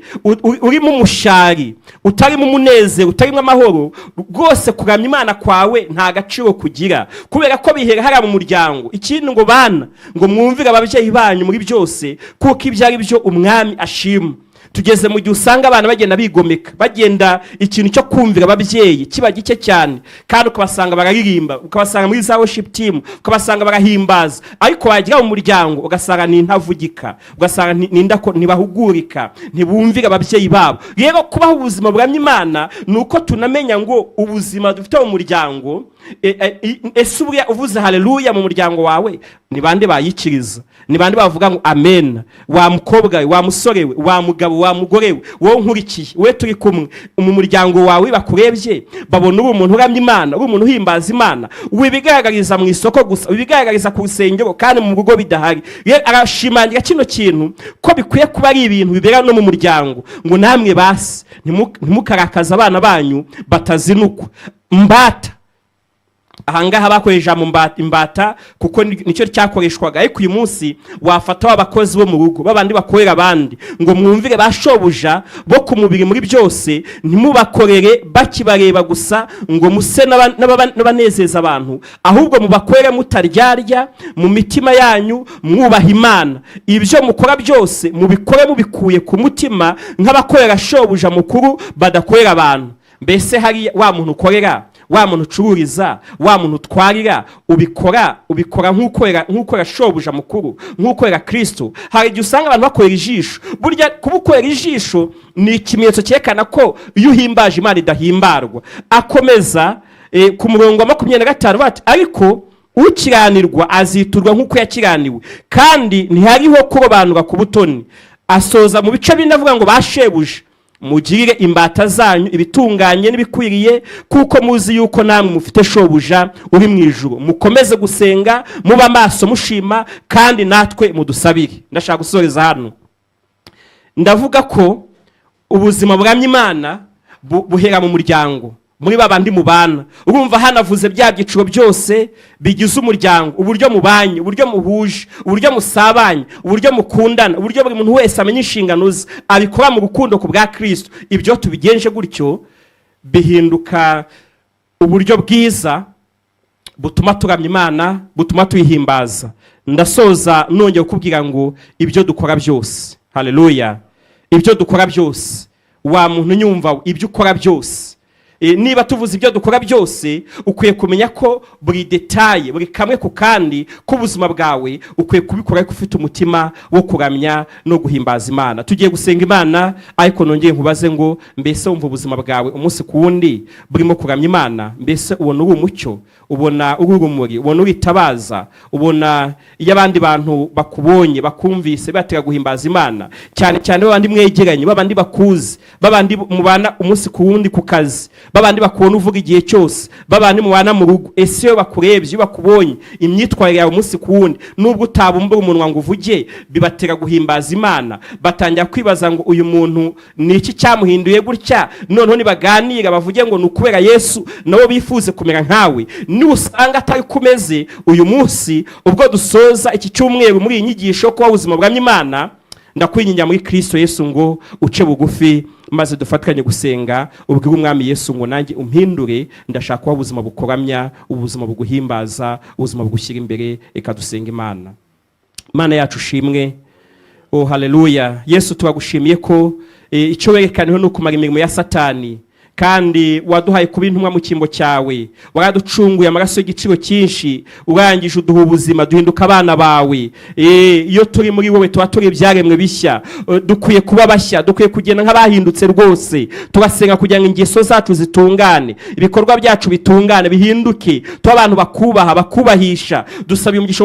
urimo umushari, utarimo umunezero, utarimo amahoro, rwose kuramya Imana kwawe nta gaciro kugira, kubera ko bihera hara mu muryango. Ikindi ngo bana, ngo mwumvire ababyeyi banyu muri byose, kuko ibyo ari byo umwami ashima. Tugeze mu gihe usanga abana bagenda bigomeka, bagenda ikintu cyo kumvira ababyeyi kiba gike cyane, kandi ukabasanga bararirimba, ukabasanga muri za worship team, ukabasanga barahimbaza, ariko wagira mu muryango ugasanga ni ntavugika, ugasanga ntibahugurika, ntibumvira ababyeyi babo. Rero kubaho ubuzima buramya Imana nuko tunamenya ngo ubuzima dufite mu muryango, ese uburiya uvuze haleluya mu muryango wawe, ni bande bayikiriza? Ni bande bavuga ngo amen? Wa mukobwa we, wa musore we, wa mugabo, wa mugore we, wowe nkurikiye, we turi kumwe mu muryango wawe, bakurebye babona uri umuntu uramya Imana, uri umuntu uhimbaza Imana, wibigaragariza mu isoko gusa, wibigaragariza ku rusengero kandi mu rugo bidahari. Rero arashimangira kino kintu ko bikwiye kuba ari ibintu bibera no mu muryango, ngo namwe basi ntimukarakaza abana banyu batazinukwa. Mbata ahangaha bakoresha mu imbata kuko nicyo cyakoreshwaga, ariko uyu munsi wafata abakozi bo mu rugo babandi bakorera abandi, ngo mwumvire bashobuja bo ku mubiri muri byose, ntimubakorere bakibareba gusa ngo muse n'abanezeza abantu, ahubwo mubakorere mutaryarya mu mitima yanyu, mwubaha Imana. Ibyo mukora byose mubikore mubikuye ku mutima, nk'abakorera shobuja mukuru badakorera abantu. Mbese hari wa muntu ukorera, wa muntu ucururiza, wa muntu utwarira, ubikora nk'ukorera shobuja mukuru, nk'ukorera Kristo. Hari igihe usanga abantu bakorera ijisho. Burya kubukorera ijisho ni ikimenyetso cyerekana ko iyo uhimbaje Imana idahimbarwa. Akomeza ku murongo wa 25 bati ariko ukiranirwa aziturwa nk'uko yakiraniwe, kandi ntihariho kurobanura ku butoni. Asoza mu bice bine avuga ngo bashebuja, mugirire imbata zanyu ibitunganye n'ibikwiriye, kuko muzi yuko namwe mufite shobuja uri mu ijuru. Mukomeze gusenga, muba amaso mushima, kandi natwe mudusabire. Ndashaka gusoreza hano, ndavuga ko ubuzima buramya Imana buhera mu muryango, muri babandi mubana. Urumva hanavuze bya byiciro byose bigize umuryango, uburyo mubanye, uburyo muhuje, uburyo musabanye, uburyo mukundana, uburyo buri muntu wese amenya inshingano ze abikora mu rukundo ku bwa Kristo. Ibyo tubigenje gutyo bihinduka uburyo bwiza butuma turamya Imana, butuma tuyihimbaza. Ndasoza nongeye kukubwira ngo ibyo dukora byose, haleluya, ibyo dukora byose, wa muntu nyumva, ibyo ukora byose, niba tuvuze ibyo dukora byose, ukwiye kumenya ko buri detaye, buri kamwe ku kandi k'ubuzima bwawe ukwiye kubikora ariko ufite umutima wo kuramya no guhimbaza Imana. Tugiye gusenga Imana, ariko nongeye nkubaze ngo mbese wumva ubuzima bwawe umunsi ku wundi burimo kuramya Imana? Mbese ubona uri umucyo, ubona uri urumuri, ubona uri itabaza, ubona iyo abandi bantu bakubonye bakumvise batera guhimbaza Imana, cyane cyane babandi mwegeranye, babandi bakuzi, babandi mubana umunsi ku wundi ku kazi, babandi bakubona uvuga igihe cyose, babandi mubana mu rugo, ese yo bakurebye, iyo bakubonye imyitwarire yawe umunsi ku wundi, nubwo utabumbura umunwa ngo uvuge, bibatera guhimbaza Imana. Batangira kwibaza ngo uyu muntu ni iki cyamuhinduye gutya, noneho nibaganira bavuge ngo ni ukubera Yesu nabo bifuze kumera nkawe. Nusanga atari kumeze uyu munsi, ubwo dusoza iki cyumweru muri iyi nyigisho ko ubuzima buramya Imana, ndakwingingira muri Kristo Yesu ngo uce bugufi, maze dufatanye gusenga, ubwire Umwami Yesu ngo nanjye umpindure. Ndashaka kuba ubuzima bukoramya, ubuzima buguhimbaza, ubuzima bugushyira imbere. Reka dusenga Imana. Imana yacu ushimwe, oh haleluya. Yesu turagushimiye ko icyo werekaniho no kumara imirimo ya Satani, kandi waduhaye kuba intumwa mu cyimbo cyawe, waraducunguye amaraso y'igiciro cyinshi, urangije uduha ubuzima, duhinduka abana bawe. Iyo turi muri wowe tuba turi ibyaremwe bishya, dukwiye kuba bashya, dukwiye kugenda nk'abahindutse rwose. Tugasenga kugira ngo ingeso zacu zitungane, ibikorwa byacu bitungane, bihinduke, tuba abantu bakubaha, bakubahisha. Dusaba umugisha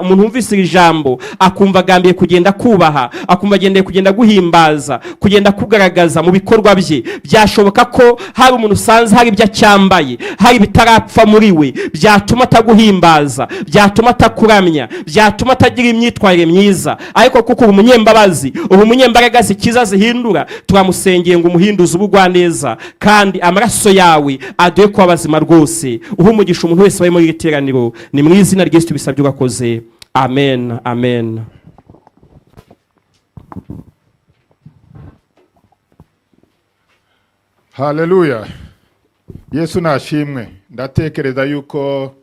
umuntu wumvise iri jambo akumva agambiye kugenda kubaha, akumva agendeye kugenda guhimbaza, kugenda kugaragaza mu bikorwa bye. Byashoboka ko hari umuntu usanze hari ibyo acyambaye, hari bitarapfa muri we, byatuma ataguhimbaza, byatuma atakuramya, byatuma atagira imyitwarire myiza, ariko kuko uri umunyembabazi, uri umunyembaraga zikiza zihindura, turamusengeye ngo umuhinduze ubugwaneza, kandi amaraso yawe aduhe kuba bazima rwose. Uha umugisha umuntu wese bari muri iri teraniro, ni mu izina rya Yesu tubisabye urakoze, amen, amen. Haleluya. Yesu nashimwe. Ndatekereza yuko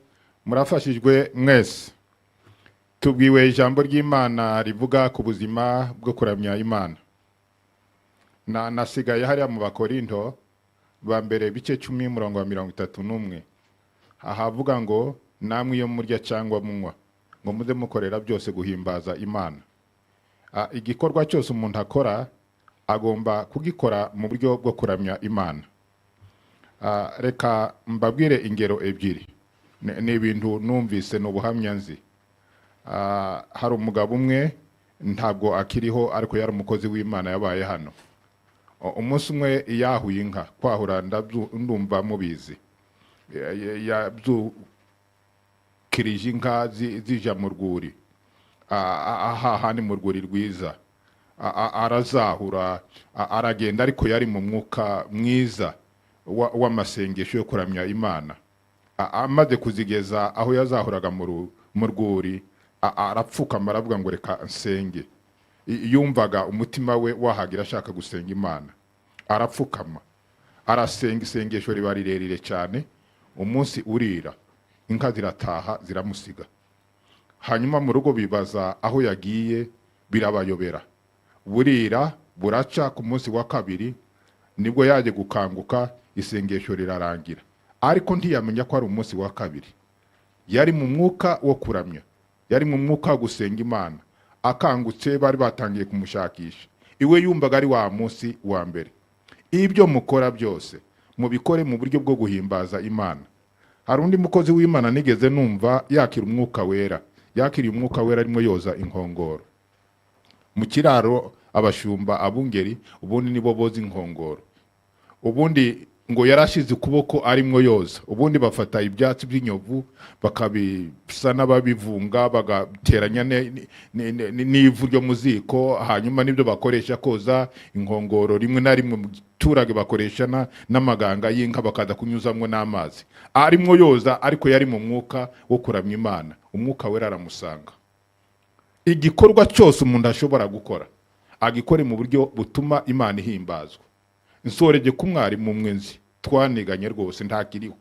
murafashijwe mwese. Tubwiwe ijambo ry'Imana rivuga ku buzima bwo kuramya Imana. Nasigaye hariya mu Bakorinto ba mbere bice 10:31. Ahavuga ngo namwe iyo murya cyangwa munywa ngo muze mukorera byose guhimbaza Imana. Igikorwa cyose umuntu akora agomba kugikora mu buryo bwo kuramya Imana. Reka mbabwire ingero ebyiri, ni ibintu numvise n'ubuhamya nzi. Hari umugabo umwe ntabwo akiriho, ariko yari umukozi w'Imana yabaye hano. Umunsi umwe yahuye inka, kwahura ndumva mubizi, yabyukirije inka zija mu rwuri, ahahandi mu rwuri rwiza. Arazahura, aragenda, ariko yari mu mwuka mwiza w'amasengesho yo kuramya Imana. Amaze kuzigeza aho yazahuraga mu rwuri, arapfukama aravuga ngo reka nsenge. Yumvaga umutima we wahagira ashaka gusenga Imana. Arapfukama, arasenga, isengesho riba rirerire cyane. Umunsi urira, inka zirataha ziramusiga. Hanyuma mu rugo bibaza aho yagiye, birabayobera. Burira buraca, ku munsi wa kabiri nibwo yaje gukanguka, isengesho rirarangira, ariko ntiyamenya ko ari umunsi wa kabiri. Yari mu mwuka wo kuramya, yari mu mwuka wo gusenga Imana. Akangutse bari batangiye kumushakisha, iwe yumvaga ari wa munsi wa mbere. Ibyo mukora byose mubikore mu buryo bwo guhimbaza Imana. hari undi mukozi w'Imana nigeze numva yakira umwuka wera, yakiriye umwuka wera arimo yoza inkongoro mu kiraro. Abashumba abungeri ubundi nibo boza inkongoro, ubundi ngo yarashize ukuboko arimo yoza, ubundi bafata ibyatsi by'inyovu bakabisa n'ababivunga bagateranya n'ivu ryo mu ziko, hanyuma nibyo bakoresha koza inkongoro. Rimwe na rimwe mu giturage bakoresha n'amaganga y'inka bakaza kunyuzamwo n'amazi, arimo yoza ariko yari mu mwuka wo kuramya Imana. Umwuka wera aramusanga. Igikorwa cyose umuntu ashobora gukora agikore mu buryo butuma Imana ihimbazwa. Nsoreje ku mwarimu mwenzi twaniganye rwose ntakiriho,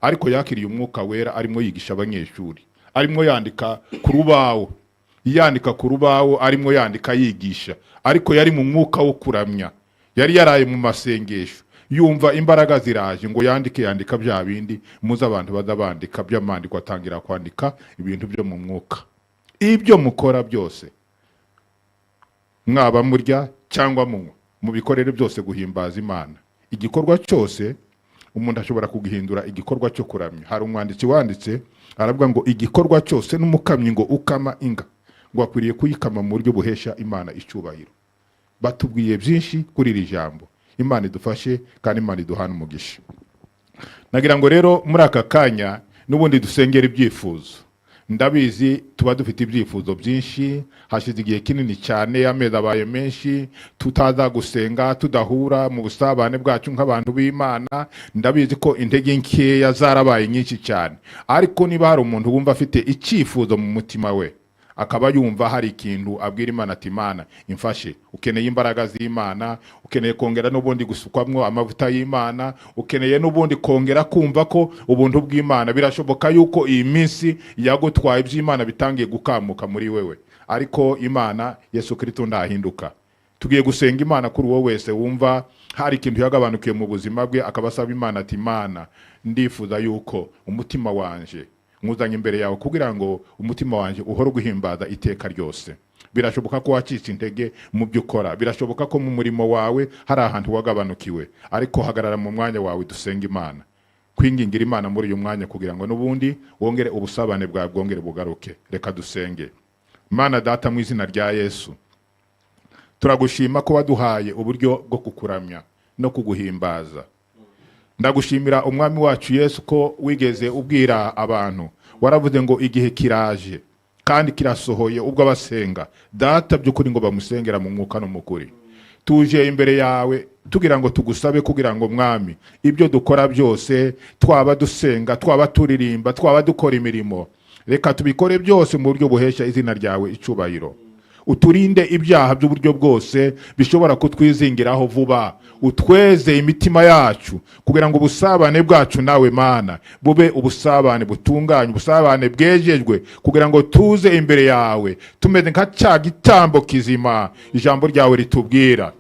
ariko yakiriye umwuka wera arimo yigisha abanyeshuri, arimo yandika ku rubaho, yandika ku rubaho, arimo yandika yigisha, ariko yari mu mwuka wo kuramya. Yari yaraye mu masengesho, yumva imbaraga ziraje ngo yandika bya bindi muza abantu bazabandika by'amandiko, atangira kwandika ibintu byo mu mwuka. Ibyo mukora byose, mwaba murya cyangwa munywa, mu bikorere byose guhimbaza Imana. Igikorwa cyose umuntu ashobora kugihindura igikorwa cyo kuramya. Hari umwanditsi wanditse aravuga ngo igikorwa cyose n'umukamyi ngo ukama inga ngo akwiriye kuyikama mu buryo buhesha Imana icyubahiro. Batubwiye byinshi kuri iri jambo. Imana idufashe kandi Imana iduhana umugisha. Nagira ngo rero muri aka kanya n'ubundi dusengera ibyifuzo. Ndabizi tuba dufite ibyifuzo byinshi, hashize igihe kinini cyane, amezi abaye menshi tutaza gusenga, tudahura mu busabane bwacu nk'abantu b'Imana. Ndabizi ko intege nkeya zarabaye nyinshi cyane, ariko niba hari umuntu wumva afite icyifuzo mu mutima we, akaba yumva hari ikintu abwira Imana ati Imana imfashe, ukeneye imbaraga z'Imana, ukeneye kongera n'ubundi gusukwamwo amavuta y'Imana, ukeneye n'ubundi kongera kumva ko ubuntu bw'Imana, birashoboka yuko iyi minsi yagutwaye by'Imana bitangiye gukamuka muri wewe, ariko Imana Yesu Kristo ndahinduka. Tugiye gusenga Imana kuri wowe wese wumva hari ikintu yagabanukiye mu buzima bwe, akabasaba Imana ati Imana ndifuza yuko umutima wanje nkuzanye imbere yawe kugira ngo umutima wanje uhore guhimbaza iteka ryose. Birashoboka ko wacitse intege mu byo ukora, birashoboka ko mu murimo wawe hari ahantu wagabanukiwe, ariko hagarara mu mwanya wawe dusenga Imana, kwingingira Imana muri uyu mwanya kugira ngo n'ubundi wongere ubusabane bwawe bwongere bugaruke. Reka dusenge. Imana Data, mu izina rya Yesu turagushima ko waduhaye uburyo bwo kukuramya no kuguhimbaza. Ndagushimira umwami wacu Yesu ko wigeze ubwira abantu, waravuze ngo igihe kiraje kandi kirasohoye ubwo abasenga Data by'ukuri ngo bamusengera mu mwuka no mu kuri. Tuje imbere yawe tugira ngo tugusabe kugira ngo mwami ibyo dukora byose, twaba dusenga, twaba turirimba, twaba dukora imirimo, reka tubikore byose mu buryo buhesha izina ryawe icubahiro. Uturinde ibyaha by'uburyo bwose bishobora kutwizingiraho vuba, utweze imitima yacu kugira ngo ubusabane bwacu nawe Mana bube ubusabane butunganye, ubusabane bwejejwe, kugira ngo tuze imbere yawe tumeze nka cya gitambo kizima ijambo ryawe ritubwira.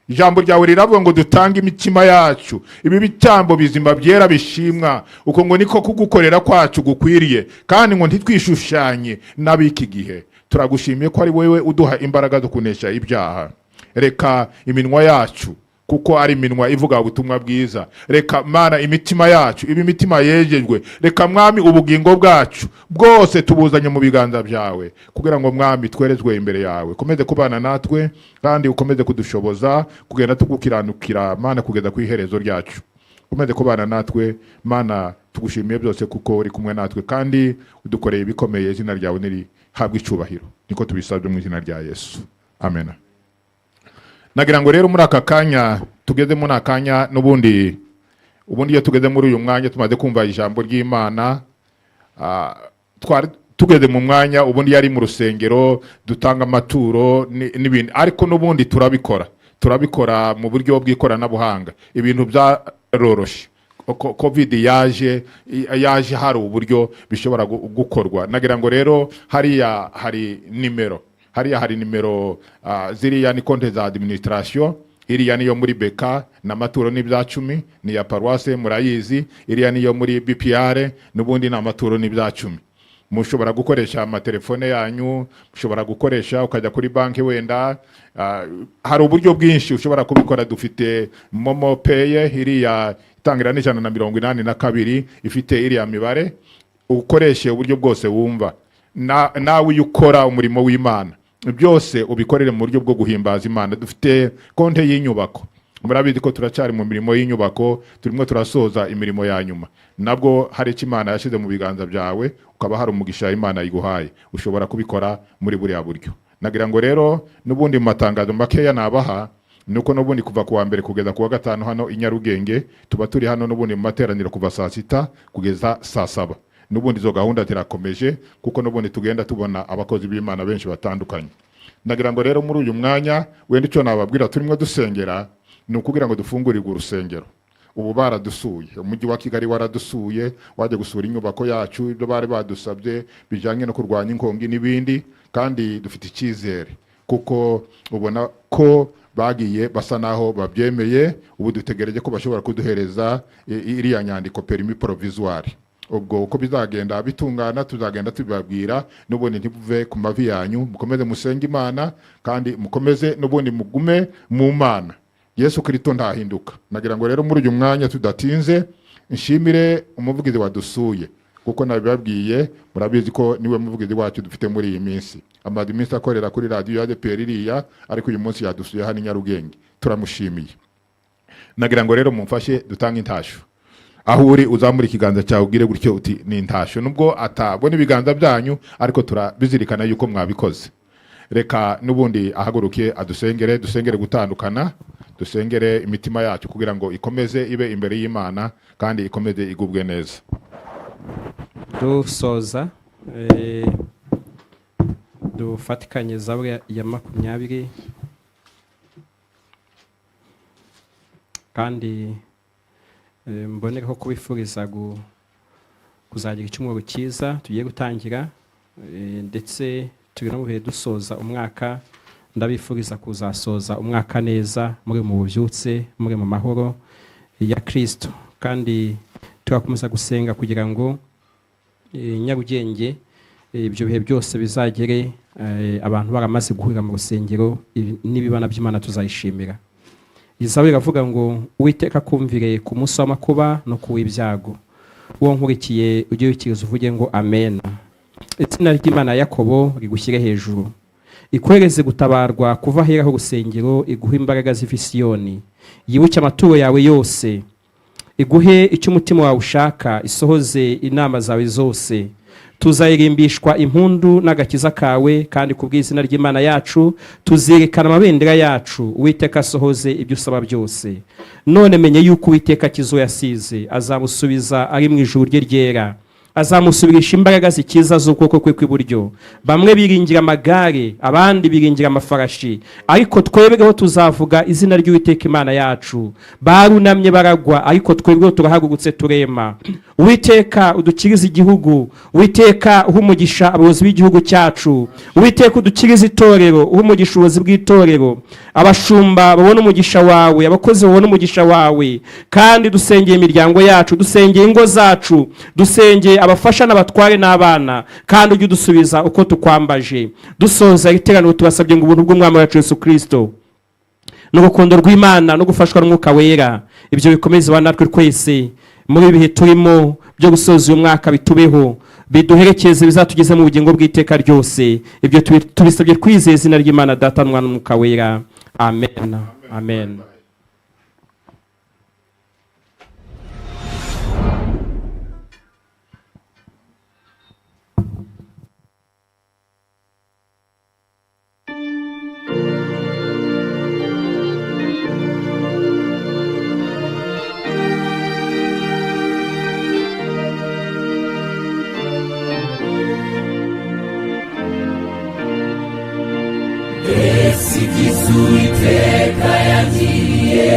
Ijambo ryawe riravuga ngo dutange imitima yacu ibi bitambo bizima byera bishimwa, uko ngo niko kugukorera kwacu gukwiriye, kandi ngo ntitwishushanye n'abiki gihe. Turagushimiye ko ari wewe uduha imbaraga zo kunesha ibyaha. Reka iminwa yacu, kuko ari iminwa ivuga ubutumwa bwiza, reka Mana imitima yacu ibi mitima yejejwe, reka mwami ubugingo bwacu bwose tubuzanye mu biganza byawe, kugira ngo mwami twerezwe imbere yawe. Komeze kubana natwe kandi ukomeze kudushoboza kugenda tugukiranukira Mana kugeza ku iherezo ryacu. Komeze kubana natwe Mana, tugushimiye byose kuko uri kumwe natwe kandi udukoreye ibikomeye. Izina ryawe nirihabwe icubahiro, niko tubisabye mu izina rya Yesu, amen. Nagira ngo rero muri aka kanya tugeze mu nakanya n'ubundi iyo tugeze muri uyu mwanya tumaze kumva ijambo ry'Imana, twari tugeze mu mwanya ubundi yari mu rusengero dutanga amaturo n'ibindi, ariko n'ubundi turabikora mu buryo bw'ikoranabuhanga. Ibintu byaroroshe, covid yaje hari uburyo bishobora gukorwa. Nagira ngo rero hariya hari nimero ziriya ni konte za administration. Iriya niyo muri beka n'amaturo n'ibya 10 ni ya paroisse murayizi, iriya niyo muri BPR n'ubundi n'amaturo n'ibya 10. mushobora gukoresha amatelefone yanyu, mushobora gukoresha ukajya kuri banki wenda, hari uburyo bwinshi ushobora kubikora. Dufite momo pay iriya itangira n'182 ifite iriya mibare, ukoreshe uburyo bwose wumva. Nawe ukora umurimo w'Imana byose ubikorere mu buryo bwo guhimbaza Imana. Dufite konte y'inyubako, murabizi ko turacari mu mirimo y'inyubako, turimo turasoza imirimo ya nyuma. Nabwo hari icyo Imana yashize mu biganza byawe, ukaba hari umugisha Imana yiguhaye, ushobora kubikora muri buriya buryo. Nagira ngo rero n'ubundi mu matangazo makeya nabaha, nuko n'ubundi kuva kuwa mbere kugeza kuwa gatanu hano i Nyarugenge tuba turi hano n'ubundi mu materaniro kuva saa 6 kugeza saa 7. N'ubundi zo gahunda zirakomeje kuko n'ubundi tugenda tubona abakozi b'Imana benshi batandukanye. Nagira ngo rero muri uyu mwanya wenda icyo nababwira turimo dusengera ni ukugira ngo dufungurirwe urusengero. Ubu baradusuye, umujyi wa Kigali waradusuye, waje gusura inyubako yacu, ibyo bari badusabye bijanye no kurwanya inkongi n'ibindi, kandi dufite icyizere kuko ubona ko bagiye basa naho babyemeye. Ubu dutegereje ko bashobora kuduhereza iriya nyandiko permis provisoire. Ubwo uko bizagenda bitungana tuzagenda tubabwira. N'ubundi ntibuve ku mavi yanyu, mukomeze musenge Imana kandi mukomeze n'ubundi mugume mu Mana. Yesu Kristo ndahinduka. Nagira ngo rero muri uyu mwanya tudatinze nshimire umuvugizi wadusuye kuko nabibabwiye, murabizi ko niwe muvugizi wacu dufite muri iyi minsi. Amaze iminsi akorera kuri radio ya DPR iriya, ariko uyu munsi yadusuye hano i Nyarugenge, turamushimiye. Nagira ngo rero mumfashe dutanga intasho. Aho uri uzamura ikiganza cyawe ugire gutyo uti ni intasho, nubwo atabona ibiganza byanyu ariko turabizirikana yuko mwabikoze. Reka n'ubundi ahaguruke adusengere, dusengere gutandukana, dusengere imitima yacu kugira ngo ikomeze ibe imbere y'Imana kandi ikomeze igubwe neza. Dusoza dufatikanye zaburi ya 20 kandi mboneraho kubifuriza kuzagira icyumweru cyiza tugiye gutangira, ndetse turi no bihe dusoza umwaka. Ndabifuriza kuzasoza umwaka neza, muri mu bubyutse, muri mu mahoro ya Kristo, kandi tugakomeza gusenga kugira ngo Nyarugenge ibyo bihe byose bizagere abantu baramaze guhurira mu rusengero, n'ibibana by'Imana tuzayishimira. Isaie iravuga ngo Uwiteka kumvire ku munsi w'amakuba no ku w'ibyago, uwo nkurikiye ujye wikiriza uvuge ngo amen. Izina ry'Imana ya Yakobo rigushyire hejuru, ikwereze gutabarwa kuva heraho urusengero, iguhe imbaraga z'Ifisiyoni, yibuke amaturo yawe yose, iguhe icyo umutima wawe ushaka, isohoze inama zawe zose. Tuzayirimbishwa impundu n'agakiza kawe, kandi kubw'izina ry'Imana yacu tuzerekana amabendera yacu. Uwiteka asohoze ibyo usaba byose. None menye yuko Uwiteka kizo yasize azamusubiza ari mu ijuru rye ryera, azamusubirisha imbaraga zikiza z'ukuboko kwe kw'iburyo. Bamwe biringira amagare, abandi biringira amafarashi, ariko twebweho tuzavuga izina ry'Uwiteka Imana yacu. Barunamye baragwa, ariko twebweho turahagurutse turema. Uwiteka udukirize igihugu, Uwiteka uhumugisha abayobozi b'igihugu cyacu, Uwiteka udukirize itorero, uhumugisha ubuyobozi bw'itorero, abashumba babone umugisha wawe, abakozi babone umugisha wawe. Kandi dusengeye imiryango yacu, dusengeye ingo zacu, dusengeye abafasha n'abatware n'abana, kandi ujye udusubiza uko tukwambaje. Dusoza iteraniro tubasabye ngo ubuntu bw'Umwami wacu Yesu Kristo n'urukundo rw'Imana no gufashwa n'Umwuka Wera ibyo bikomeze banatwe twese muri ibihe turimo byo gusoza uyu mwaka, bitubeho, biduherekeze, bizatugeze mu bugingo bw'iteka ryose. Ibyo tubisabye twizeye izina ry'Imana Data n'Umwana n'Umwuka Wera. Amen. Amen. Uwiteka yagiriye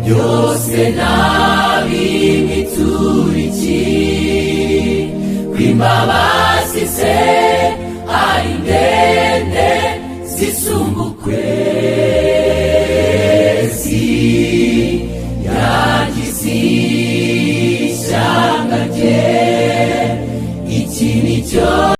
byose ntabimwituriki, kw'imbabazi ze ari ndende zisumba ukwezi, yagize ishyanga rye iki nicyo